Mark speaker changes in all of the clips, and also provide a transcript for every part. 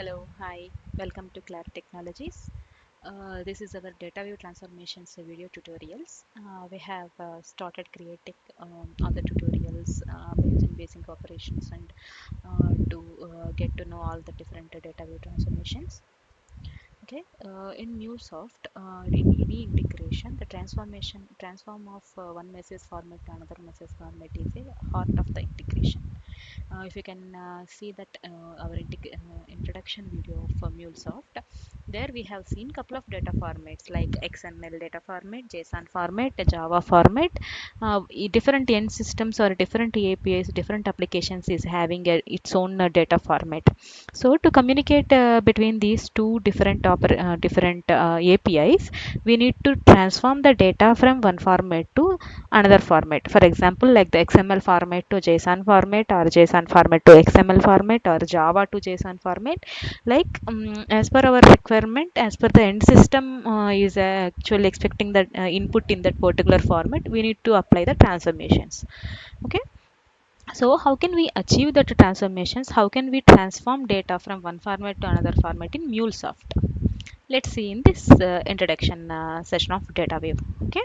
Speaker 1: Hello, hi, welcome to Claire Technologies. This is our data view transformations video tutorials. We have started creating all the tutorials by using basic operations and to get to know all the different data view transformations. Okay, in MuleSoft, in any integration, the transform of one message format to another message format is a heart of the integration. If you can see that our introduction video of MuleSoft, there we have seen couple of data formats like XML data format, JSON format, Java format. Different end systems or different APIs, different applications is having its own data format. So to communicate between these two different APIs, we need to transform the data from one format to another format. For example, like the XML format to JSON format, or JSON format to XML format, or Java to JSON format. Like as per our requirement, as per the end system is actually expecting that input in that particular format, we need to apply the transformations. Okay. So how can we achieve that transformations? How can we transform data from one format to another format in MuleSoft? Let's see in this introduction session of data view. Okay,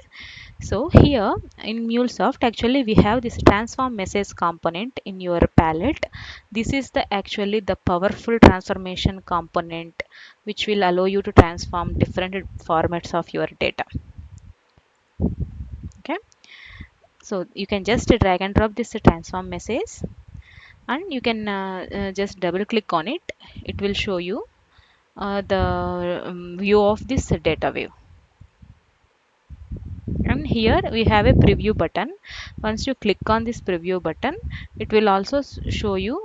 Speaker 1: so here in MuleSoft, actually we have this transform message component in your palette. This is the actually the powerful transformation component which will allow you to transform different formats of your data. Okay, so you can just drag and drop this transform message, and you can just double click on it. It will show you the view of this data view. And here we have a preview button. Once you click on this preview button, it will also show you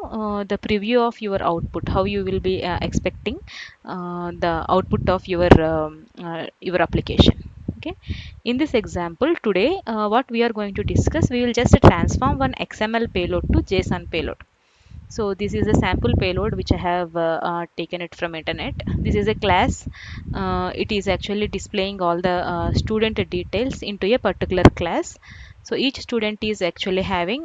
Speaker 1: the preview of your output, how you will be expecting the output of your application. Okay, in this example today, what we are going to discuss, we will just transform one XML payload to JSON payload. So this is a sample payload which I have taken it from internet. This is a class. It is actually displaying all the student details into a particular class. So each student is actually having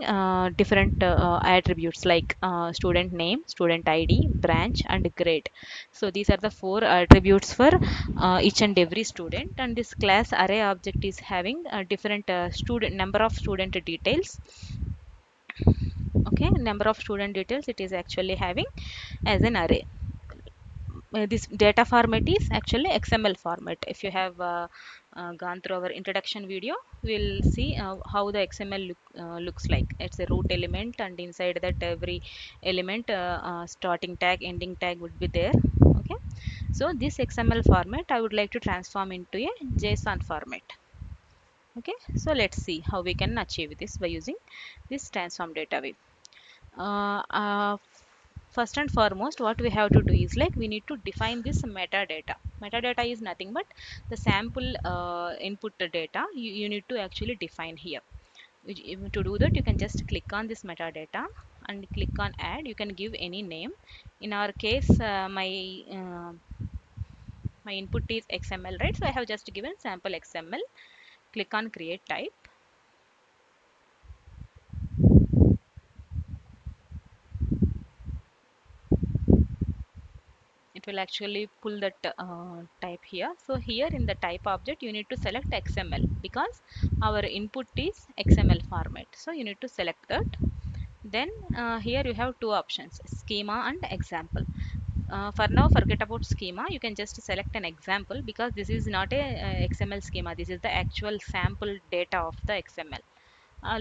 Speaker 1: different attributes like student name, student ID, branch, and grade. So these are the four attributes for each and every student. And this class array object is having different student number of student details. Okay, number of student details it is actually having as an array. This data format is actually XML format. If you have gone through our introduction video, we'll see how the XML looks like. It's a root element, and inside that every element starting tag, ending tag would be there. Okay, so this XML format I would like to transform into a JSON format. Okay, so let's see how we can achieve this by using this transform data view. uh, uh, First and foremost, what we have to do is like we need to define this metadata is nothing but the sample input data you need to actually define here. To do that, you can just click on this metadata and click on add. You can give any name. In our case, my input is XML, right? So I have just given sample XML. Click on create type. It will actually pull that type here. So here in the type object, you need to select XML because our input is XML format. So you need to select that. Then here you have two options, schema and example. For now, forget about schema. You can just select an example because this is not a XML schema. This is the actual sample data of the XML.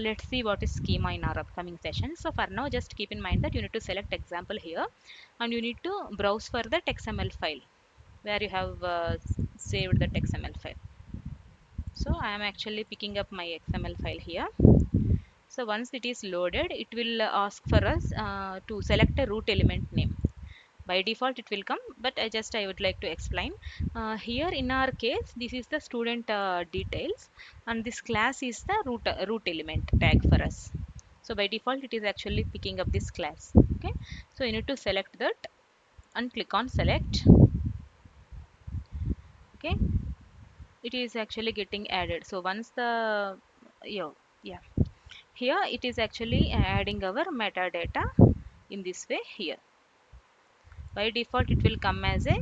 Speaker 1: Let's see what is schema in our upcoming session. So for now, just keep in mind that you need to select example here, and you need to browse for that XML file where you have saved that XML file. So I am actually picking up my XML file here. So once it is loaded, it will ask for us to select a root element name. By default it will come, but I would like to explain. Here in our case, this is the student details, and this class is the root element tag for us. So by default it is actually picking up this class. Okay, so you need to select that and click on select. Okay, it is actually getting added. So once the yeah, here it is actually adding our metadata in this way here. By default it will come as a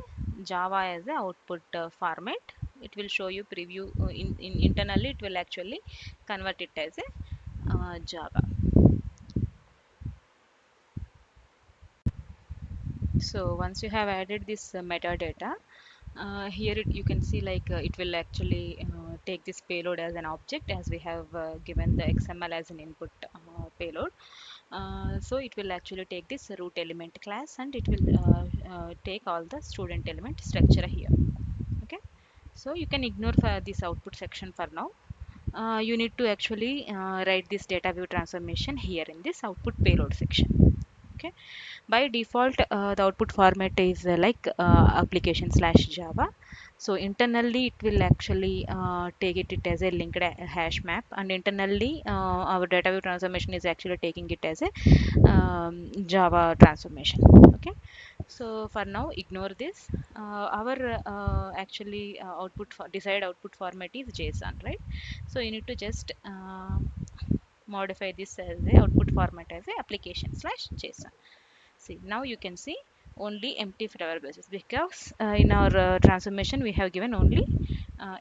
Speaker 1: Java as a output format. It will show you preview in internally it will actually convert it as a Java. So once you have added this metadata, here you can see like it will actually take this payload as an object, as we have given the XML as an input payload. So it will actually take this root element class, and it will take all the student element structure here. Okay, so you can ignore for this output section for now. You need to actually write this data view transformation here in this output payload section. Okay, by default the output format is application slash Java. So internally it will actually take it as a linked hash map, and internally our data view transformation is actually taking it as a Java transformation. Okay, so for now ignore this. Our actually output for desired output format is JSON, right? So you need to just modify this as a output format as a application slash JSON. See, now you can see only empty variables, because in our transformation we have given only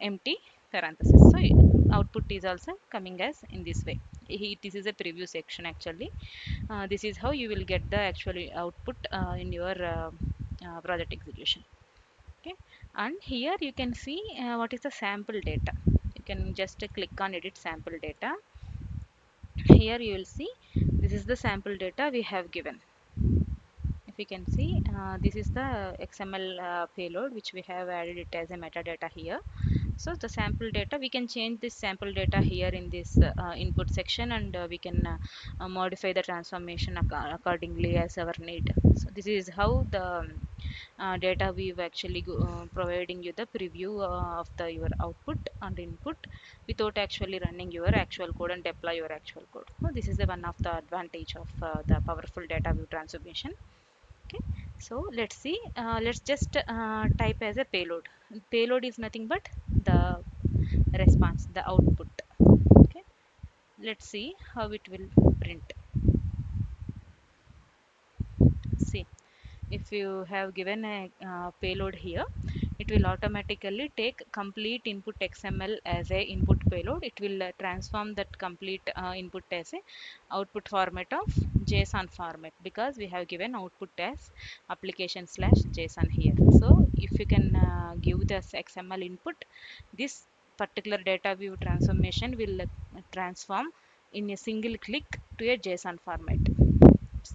Speaker 1: empty parenthesis. So output is also coming as in this way. This is a preview section actually. This is how you will get the actual output in your project execution. Okay, and here you can see what is the sample data. You can just click on edit sample data. Here you will see this is the sample data we have given. If you can see, this is the XML payload which we have added it as a metadata here. So the sample data, we can change this sample data here in this input section, and we can modify the transformation accordingly as our need. So this is how the data we've actually providing you the preview of the your output and input without actually running your actual code and deploy your actual code. So this is the one of the advantage of the powerful data view transformation. Okay, so let's see, let's just type as a payload. Payload is nothing but the response, the output. Okay, let's see how it will print. See, if you have given a payload here, it will automatically take complete input XML as a input payload. It will transform that complete input as a output format of JSON format, because we have given output as application slash JSON here. So if you can give this XML input, this particular data view transformation will transform in a single click to a JSON format.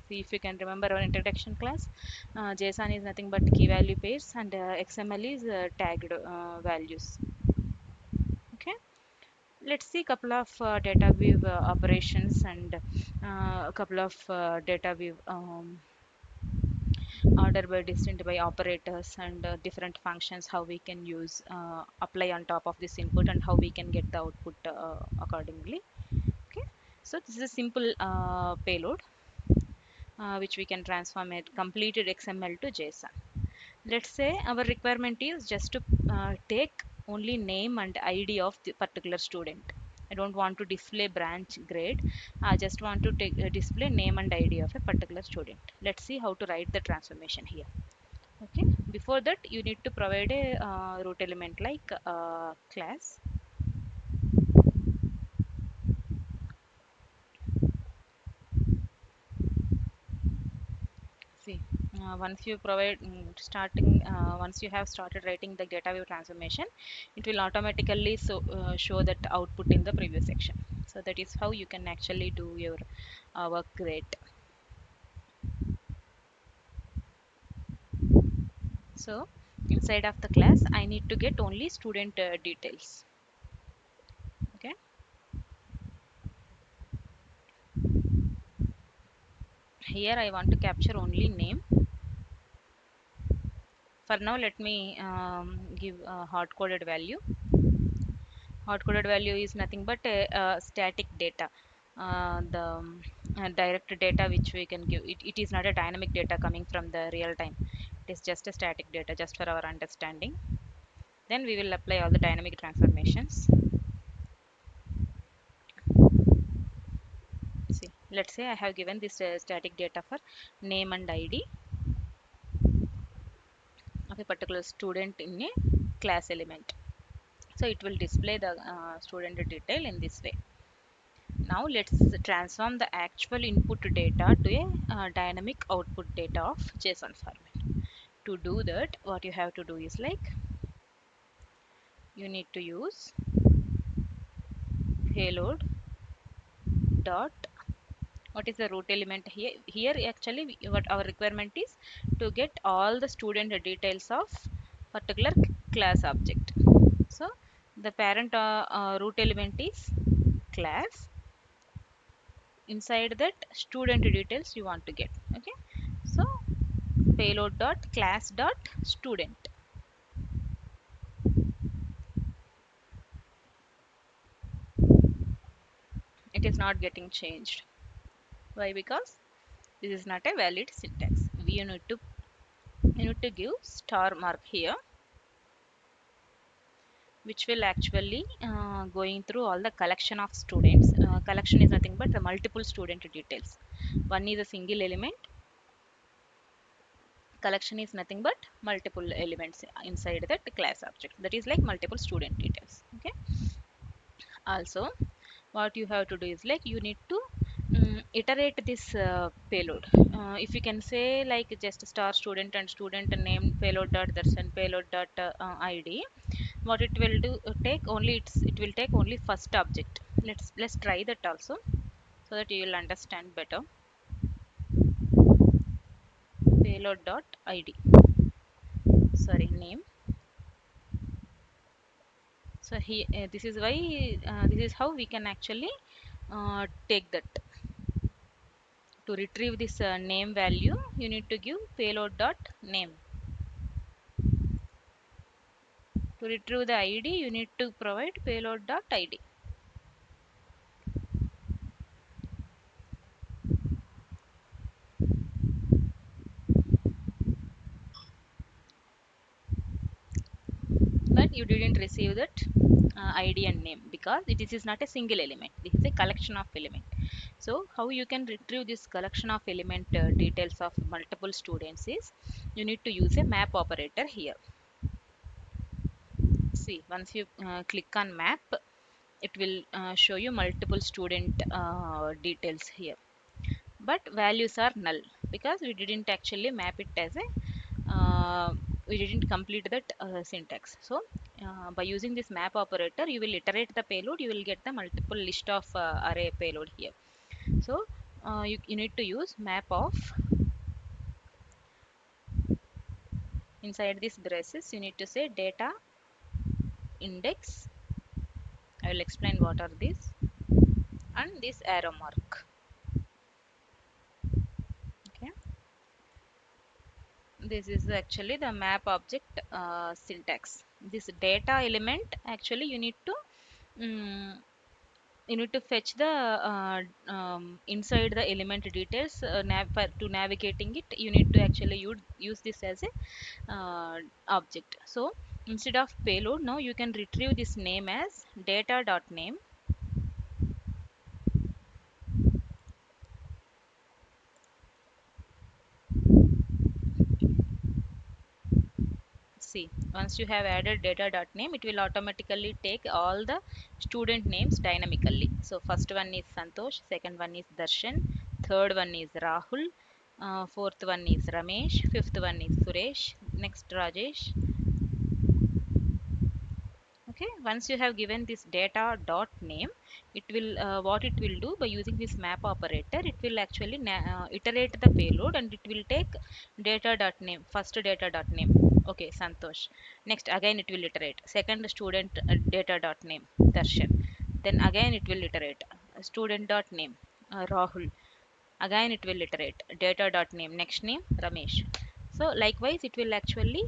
Speaker 1: See, if you can remember our introduction class, JSON is nothing but key value pairs, and XML is tagged values. Okay, let's see a couple of data view operations, and a couple of data view order by distinct by operators, and different functions how we can use apply on top of this input, and how we can get the output accordingly. Okay, so this is a simple payload which we can transform it completed XML to JSON. Let's say our requirement is just to take only name and ID of the particular student. I don't want to display branch grade. I just want to take display name and ID of a particular student. Let's see how to write the transformation here. Okay. Before that, you need to provide a root element like class. See, once you provide once you have started writing the data view transformation, it will automatically show that output in the previous section. So that is how you can actually do your work great. So inside of the class, I need to get only student details. Okay. Here I want to capture only name. For now, let me give a hard coded value. Hard coded value is nothing but a static data. The direct data which we can give, it is not a dynamic data coming from the real time. It is just a static data, just for our understanding. Then we will apply all the dynamic transformations. See, let's say I have given this static data for name and ID. a particular student in a class element. So it will display the student detail in this way. Now let's transform the actual input data to a dynamic output data of JSON format. To do that, what you have to do is like you need to use payload dot, what is the root element here? Here actually what our requirement is to get all the student details of particular class object. So the parent root element is class. Inside that student details you want to get. Okay, so payload dot class dot student. It is not getting changed. Why? Because this is not a valid syntax. We need to give star mark here, which will actually going through all the collection of students. Collection is nothing but the multiple student details. One is a single element. Collection is nothing but multiple elements inside that class object. That is like multiple student details. Okay. Also, what you have to do is like you need to iterate this payload. If you can say like just star student and student name payload dot darshan payload dot id, what it will do take only it will take only first object. Let's try that also so that you will understand better. Payload dot id, sorry, name. So he this is why this is how we can actually take that. To retrieve this name value, you need to give payload dot name. To retrieve the id, you need to provide payload dot id. But you didn't receive that id and name because it is not a single element. This is a collection of element. So how you can retrieve this collection of element details of multiple students is you need to use a map operator here. See, once you click on map, it will show you multiple student details here, but values are null because we didn't actually map it as a we didn't complete that syntax. So by using this map operator, you will iterate the payload, you will get the multiple list of array payload here. So you need to use map of, inside this braces you need to say data index. I will explain what are these, and this arrow mark. Okay, this is actually the map object syntax. This data element actually um, you need to fetch the inside the element details to navigating it. You need to actually use this as a object. So instead of payload, now you can retrieve this name as data dot name. See, once you have added data dot name, it will automatically take all the student names dynamically. So first one is Santosh, second one is Darshan, third one is Rahul, fourth one is Ramesh, fifth one is Suresh, next Rajesh. Okay, once you have given this data dot name, it will what it will do by using this map operator, it will actually iterate the payload, and it will take data dot name, first data dot name, okay, Santosh. Next again it will iterate second student data dot name, Darshan. Then again it will iterate student dot name, Rahul. Again it will iterate data dot name, next name, Ramesh. So likewise it will actually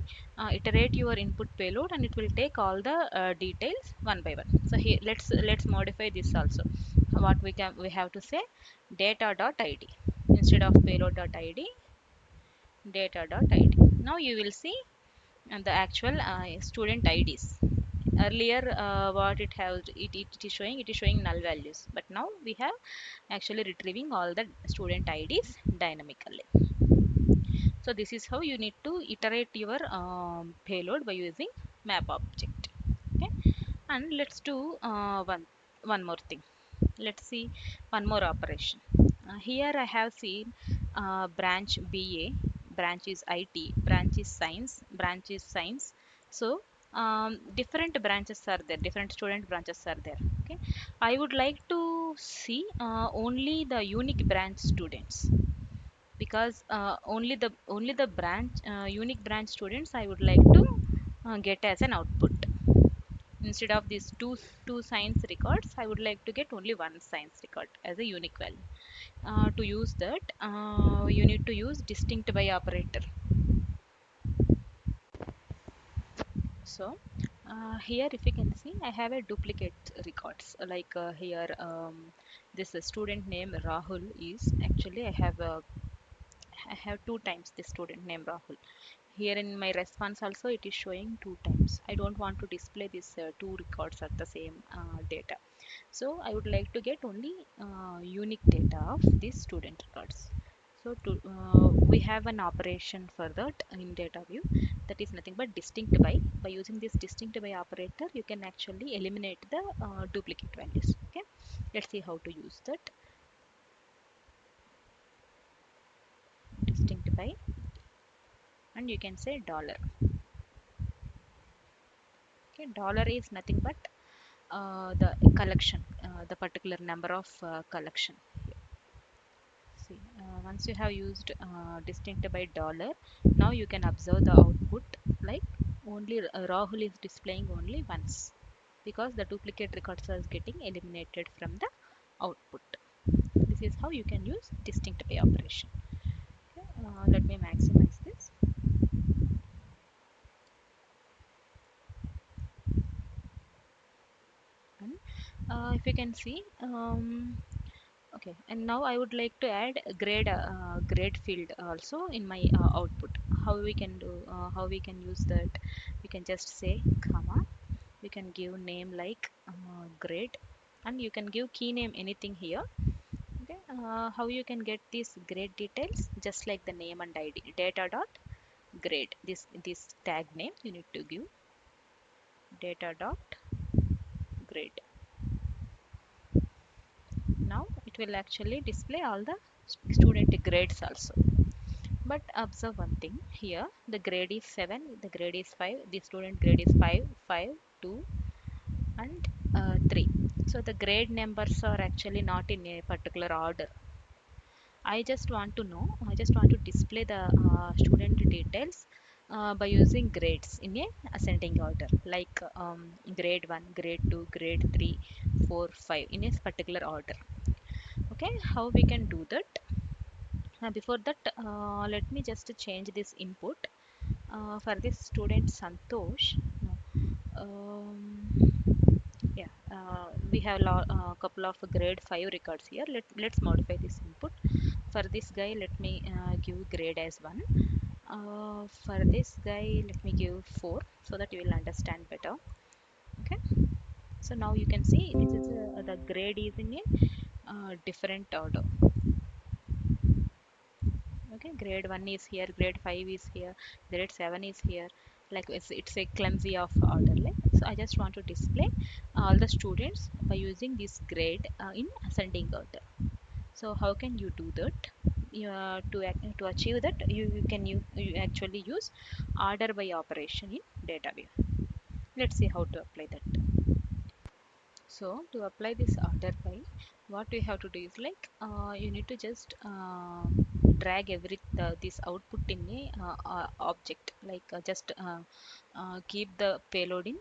Speaker 1: iterate your input payload, and it will take all the details one by one. So here let's modify this also. What we have to say, data dot id instead of payload dot id, data dot id. Now you will see the actual student ids. Earlier what it is showing, it is showing null values, but now we have actually retrieving all the student ids dynamically. So So this is how you need to iterate your payload by using map object. Okay, and let's do one more thing. Let's see one more operation. Here I have seen branch BA, branch is IT, branch is science, branch is science. So different branches are there, different student branches are there. Okay, I would like to see only the unique branch students, because only the branch unique branch students I would like to get as an output. Instead of these two science records, I would like to get only one science record as a unique value. To use that, you need to use distinct by operator. So here, if you can see, I have a duplicate records. Like here, this student name Rahul is actually I have two times this student name Rahul. Here in my response also it is showing two times. I don't want to display these two records at the same data. So I would like to get only unique data of these student records. So we have an operation for that in data view, that is nothing but distinct by. By using this distinct by operator, you can actually eliminate the duplicate values. Okay, let's see how to use that. Distinct by, and you can say dollar. Okay, dollar is nothing but the collection, the particular number of collection. See, once you have used distinct by dollar, now you can observe the output like only Rahul is displaying only once, because the duplicate records are getting eliminated from the output. This is how you can use distinct by operation. Okay, let me maximize this. And if you can see, okay, and now I would like to add a grade field also in my output. How we can do? How we can use that? We can just say comma. We can give name like grade, and you can give key name anything here. Okay. How you can get these grade details? Just like the name and ID. Data dot grade. This tag name you need to give data dot grade. Now it will actually display all the student grades also. But observe one thing here, the grade is 7, the grade is 5, the student grade is 5, 5, 2, and 3. So the grade numbers are actually not in a particular order. I just want to display the student details by using grades in a ascending order, like grade 1, grade 2, grade 3, 4, 5 in a particular order. Okay, how we can do that? Before that, let me just change this input for this student Santosh. No, yeah, we have a couple of grade 5 records here. Let's modify this input. For this guy, let me give grade as 1. For this guy, let me give 4 so that you will understand better. Okay, so now you can see this is the grade is in a different order. Okay, grade 1 is here, grade 5 is here, grade 7 is here. Like it's a clumsy of order, like. So I just want to display all the students by using this grade in ascending order. So how can you do that? To achieve that, you actually use order by operation in data view. Let's see how to apply that. So to apply this order by, what we have to do is like you need to just drag this output in a object, like just keep the payload in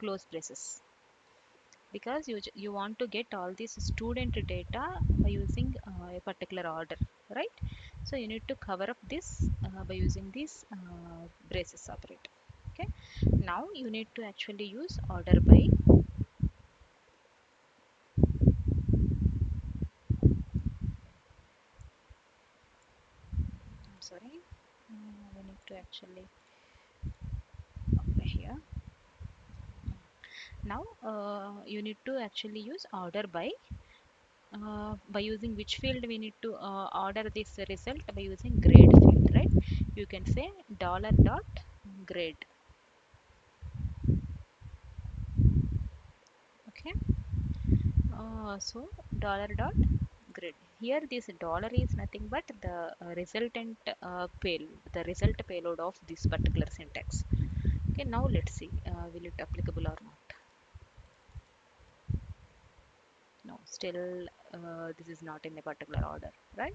Speaker 1: close braces, because you want to get all this student data by using a particular order, right? So you need to cover up this by using this braces operator. Okay, now you need to actually use order by. I'm sorry, we need to actually apply here. Now you need to actually use order by by using which field we need to order this result, by using grade field, right? You can say dollar dot grade. Okay. So dollar dot grid. Here this dollar is nothing but the resultant the result payload of this particular syntax. Okay, now let's see will it applicable or not. No, still this is not in a particular order, right?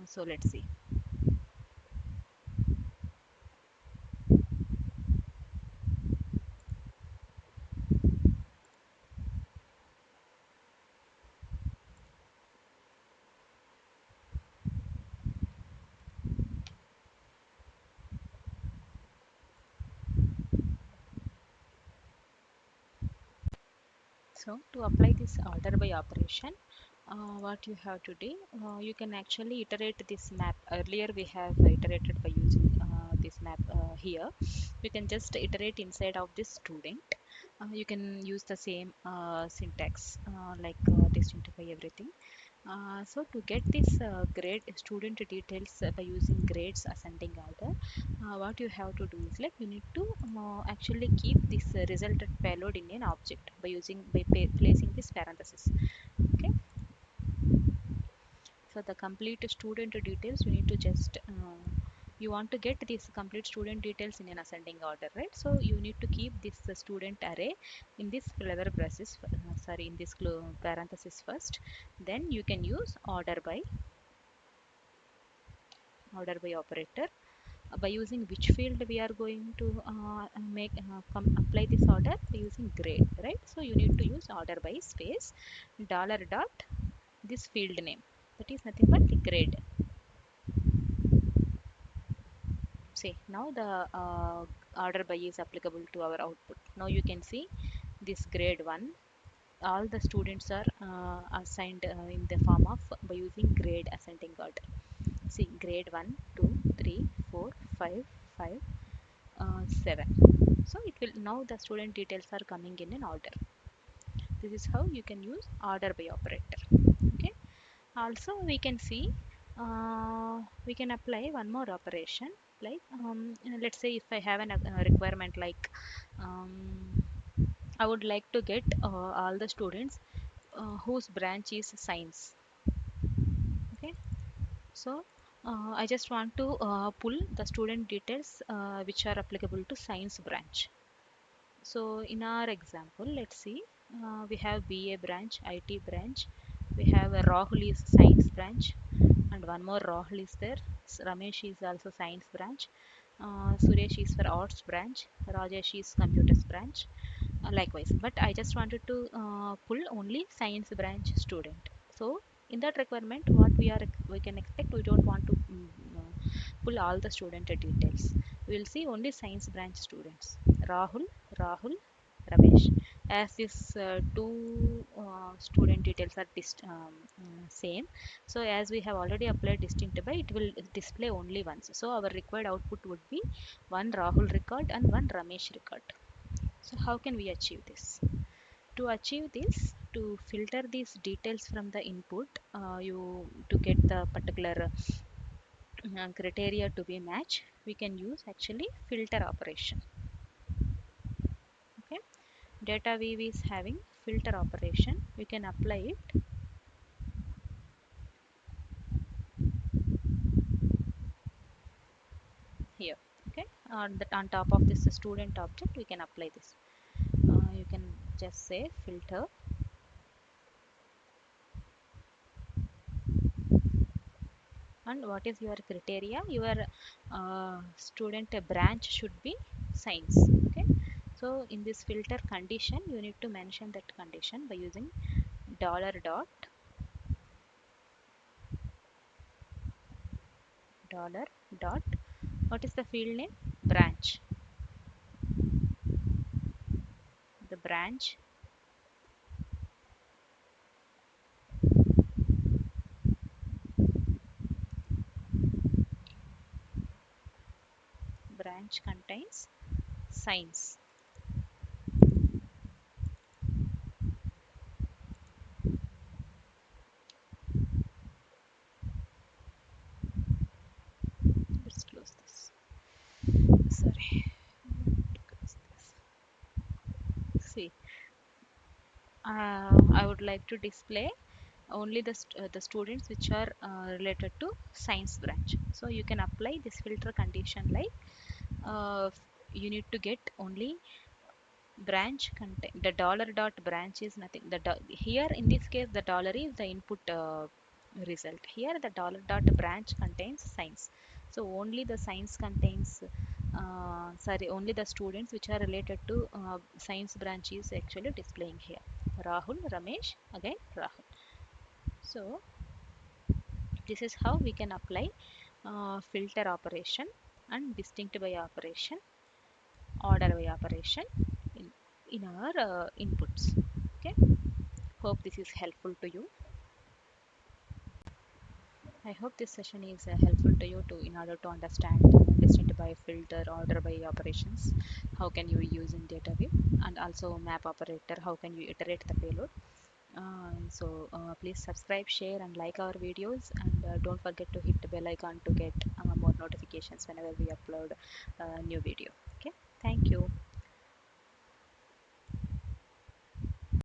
Speaker 1: So let's see. So to apply this order by operation, what you have to do, you can actually iterate this map. Earlier we have iterated by using this map here. You can just iterate inside of this student. You can use the same syntax like distintify everything. So to get this grade student details by using grades ascending order, what you have to do is like you need to actually keep this resulted payload in an object by using placing this parenthesis. Okay. So the complete student details you need to just you want to get this complete student details in an ascending order, right? So you need to keep this student array in this clever braces sorry, in this parenthesis first. Then you can use order by operator by using which field we are going to apply this order by using grade, right? So you need to use order by space dollar dot this field name, that is nothing but grade. See, now the order by is applicable to our output. Now you can see this grade 1, all the students are assigned in the form of by using grade ascending order. See, grade 1 2 3 4 5 5 7. So it will now the student details are coming in an order. This is how you can use order by operator. Okay. Also we can see we can apply one more operation like let's say if I have a requirement like I would like to get all the students whose branch is science. Okay. So I just want to pull the student details which are applicable to science branch. So in our example, let's see, we have BA branch, IT branch, we have a Rahul is science branch, and one more Rahul is there. Ramesh is also science branch. Suresh is for arts branch. Rajesh is computers branch. Likewise, but I just wanted to pull only science branch student. So in that requirement, what we can expect, we don't want to pull all the student details. We will see only science branch students. Rahul, Ramesh. As these two student details are same, so as we have already applied distinct by, it will display only once. So our required output would be one Rahul record and one Ramesh record. So how can we achieve this? To achieve this, to filter these details from the input, you to get the particular criteria to be matched, we can use actually filter operation. Okay, data weave is having filter operation. We can apply it here. Okay, on top of this student object, we can apply this. You can just say filter. And what is your criteria? Your student branch should be science. Okay, so in this filter condition you need to mention that condition by using dollar dot what is the field name? Branch. The branch contains science. sorry. See, I would like to display only the students which are related to science branch. So you can apply this filter condition like uh, you need to get only branch content. The dollar dot branch is nothing. Here in this case the dollar is the input result. Here the dollar dot branch contains science. So only the science contains sorry, only the students which are related to science branch is actually displaying here. Rahul, Ramesh, again Rahul. So this is how we can apply filter operation and distinct by operation, order by operation in, in our inputs. Okay, hope this is helpful to you. I hope this session is helpful to you to in order to understand distinct by filter, order by operations, how can you use in data view, and also map operator, how can you iterate the payload. Please subscribe, share and like our videos, and don't forget to hit the bell icon to get more notifications whenever we upload a new video. Okay, thank you.